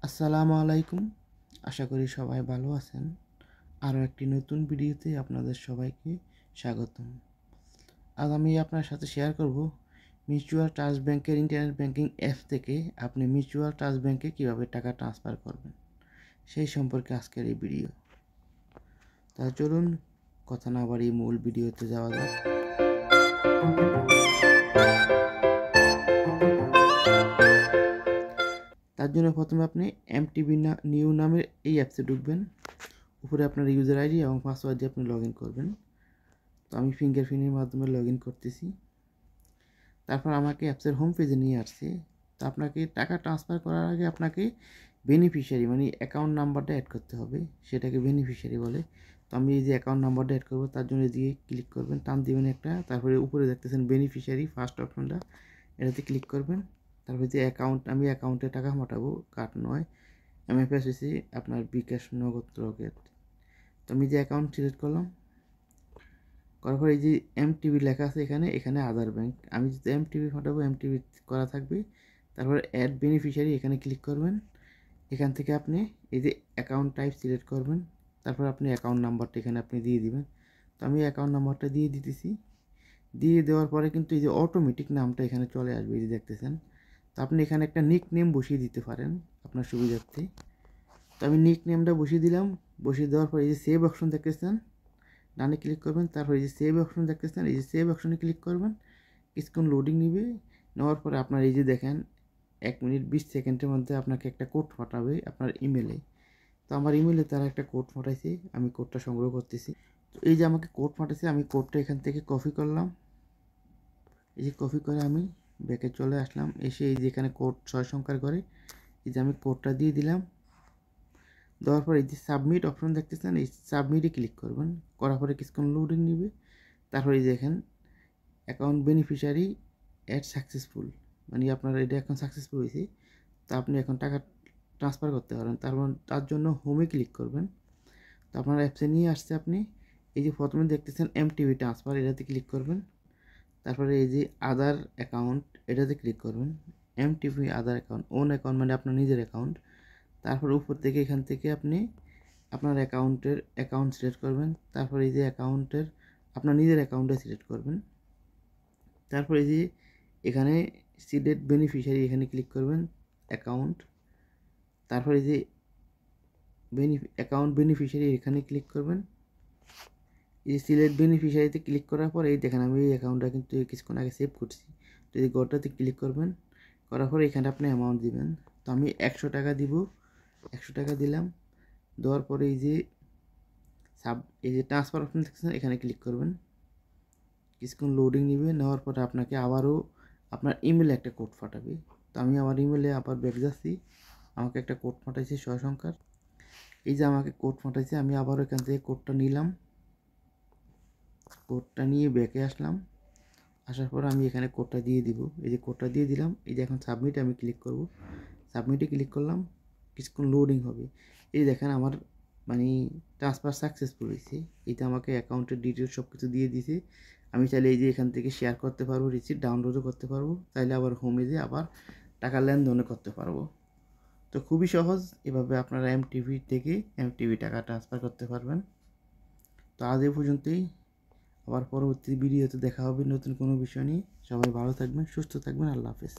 আসসালামু আলাইকুম। আশা করি সবাই ভালো আছেন। আরও একটি নতুন ভিডিওতে আপনাদের সবাইকে স্বাগতম। আজ আমি আপনার সাথে শেয়ার করব মিউচুয়াল ট্রাস্ট ব্যাংকের ইন্টারনেট ব্যাংকিং অ্যাপ থেকে আপনি মিউচুয়াল ট্রাস্ট ব্যাংকে কীভাবে টাকা ট্রান্সফার করবেন সেই সম্পর্কে আজকের এই ভিডিও। তা চলুন কথা না বাড়িয়ে মূল ভিডিওতে যাওয়া যাক। তার জন্য প্রথমে আপনি এমটিবি নিউ নামের এই অ্যাপসে ঢুকবেন। উপরে আপনার ইউজার আইডি এবং পাসওয়ার্ড দিয়ে আপনি লগ ইন করবেন। তো আমি ফিঙ্গারপ্রিন্টের মাধ্যমে লগ ইন করতেছি। তারপর আমাকে অ্যাপসের হোম পেজে নিয়ে আসছে। তো আপনাকে টাকা ট্রান্সফার করার আগে আপনাকে বেনিফিশিয়ারি মানে অ্যাকাউন্ট নাম্বারটা অ্যাড করতে হবে, সেটাকে বেনিফিশিয়ারি বলে। তো আমি এই যে অ্যাকাউন্ট নাম্বারটা অ্যাড করবো তার জন্য দিয়ে ক্লিক করবেন, টান দিবেন একটা, তারপরে উপরে দেখতেছেন বেনিফিশিয়ারি ফার্স্ট অপশনটা, এটাতে ক্লিক করবেন। তারপরে যে আমি অ্যাকাউন্টে টাকা পাঠাবো, কার্ড নয়, এমএফএস হয়েছে আপনার বিকাশ নগদ রকেট। তো আমি যে অ্যাকাউন্ট সিলেক্ট করলাম, করার পর এই যে এমটিবি লেখা আছে এখানে আদার ব্যাংক, আমি যদি এমটিবি পাঠাবো এমটিবি করা থাকবে। তারপর অ্যাড বেনিফিশিয়ারি এখানে ক্লিক করবেন। এখান থেকে আপনি এই যে অ্যাকাউন্ট টাইপ সিলেক্ট করবেন, তারপর আপনি অ্যাকাউন্ট নাম্বারটা এখানে আপনি দিয়ে দিবেন। তো আমি অ্যাকাউন্ট নাম্বারটা দিয়ে দিতেছি। দিয়ে দেওয়ার পরে কিন্তু এই যে অটোমেটিক নামটা এখানে চলে আসবে, এই যে দেখতেছেন। তো আপনি এখানে একটা নিক নেম বসিয়ে দিতে পারেন আপনার সুবিধার্থে। তো আমি নিক নেমটা বসিয়ে দিলাম। বসিয়ে দেওয়ার পর এই যে সেভ অপশন দেখতেছেন, ডানে ক্লিক করবেন। তারপর এই যে সেভ অপশন দেখতেছেন, এই যে সেভ অপশনে ক্লিক করবেন। কিছুক্ষণ লোডিং নিবে, নেওয়ার পরে আপনার এই যে দেখেন 1 মিনিট 20 সেকেন্ডের মধ্যে আপনাকে একটা কোড পাঠাবে আপনার ইমেলে। তো আমার ইমেলে তারা একটা কোড পাঠাইছে, আমি কোডটা সংগ্রহ করতেছি। তো এই যে আমাকে কোড পাঠাইছে, আমি কোডটা এখান থেকে কপি করলাম। এই যে কপি করে আমি ব্যাকে চলে আসলাম। এসে এই যে এখানে কোড 6 সংখ্যার করে, এই যে আমি কোডটা দিয়ে দিলাম। দেওয়ার পর এই যে সাবমিট অপশন দেখতেছেন, এই সাবমিটে ক্লিক করবেন। করার পরে কিছুক্ষণ লোডিং নিবে। তারপরে এই যে দেখেন অ্যাকাউন্ট বেনিফিশিয়ারি অ্যাড সাকসেসফুল, মানে আপনার এটা এখন সাকসেসফুল হয়েছে। তো আপনি এখন টাকা ট্রান্সফার করতে পারেন। তার জন্য হোমে ক্লিক করবেন। তো আপনার অ্যাপসে নিয়ে আসছে। আপনি এই যে প্রথমে দেখতেছেন এমটিবি ট্রান্সফার, এটাতে ক্লিক করবেন। তারপরে এই যে আদার অ্যাকাউন্ট, এটাতে ক্লিক করবেন। MTB other account, own account মানে আপনার নিজের অ্যাকাউন্ট। তারপর উপর থেকে এখান থেকে আপনি আপনার অ্যাকাউন্ট সিলেক্ট করবেন। তারপর এই যে আপনার নিজের অ্যাকাউন্টে সিলেক্ট করবেন। তারপর এই যে এখানে সিলেক্ট বেনিফিশিয়ারি, এখানে ক্লিক করবেন অ্যাকাউন্ট। তারপর এই যে অ্যাকাউন্ট বেনিফিশিয়ারি, এখানে ক্লিক করবেন। এই যে সিলেক্ট বেনিফিশিয়ারিতে ক্লিক করার পর এই দেখেন আমি এই অ্যাকাউন্টটা কিন্তু কিছুক্ষণ আগে সেভ করছি। তো এই ঘরটাতে ক্লিক করবেন, করার পর এখানে আপনি অ্যামাউন্ট দিবেন। তো আমি 100 টাকা দিব, 100 টাকা দিলাম। দেওয়ার পরে এই যে ট্রান্সফার অপশন দেখছেন, এখানে ক্লিক করবেন। কিছুক্ষণ লোডিং নেবে, নেওয়ার পরে আপনাকে আবারও আপনার ইমেলে একটা কোড পাঠাবে। তো আমি আমার ইমেলে আবার ব্যাক যাচ্ছি। আমাকে একটা কোড পাঠাইছে 6 সংখ্যার। এই যে আমাকে কোড পাঠাইছে, আমি আবারও এখান থেকে কোডটা নিলাম। কোডটা নিয়ে ব্যাকে আসলাম। আসার পর আমি এখানে কোডটা দিয়ে দিব। এই যে কোডটা দিয়ে দিলাম। এই যে এখন সাবমিটে আমি ক্লিক করব। সাবমিটে ক্লিক করলাম, কিছুক্ষণ লোডিং হবে। এই দেখেন আমার মানে ট্রান্সফার সাকসেসফুল হয়েছে। এটা আমাকে অ্যাকাউন্টের ডিটেলস সব কিছু দিয়ে দিয়েছে। আমি চাইলে এই যে এখান থেকে শেয়ার করতে পারবো, রিসিপ্ট ডাউনলোডও করতে পারবো, চাইলে আবার হোমে যেয়ে আবার টাকা লেনদেনও করতে পারবো। তো খুবই সহজ, এভাবে আপনারা এমটিভি থেকে এমটিভি টাকা ট্রান্সফার করতে পারবেন। তো আজ এই পর্যন্তই। আবার পরবর্তী ভিডিওতে দেখা হবে নতুন কোনো বিষয় নিয়ে। সবাই ভালো থাকবেন, সুস্থ থাকবেন। আল্লাহ হাফেজ।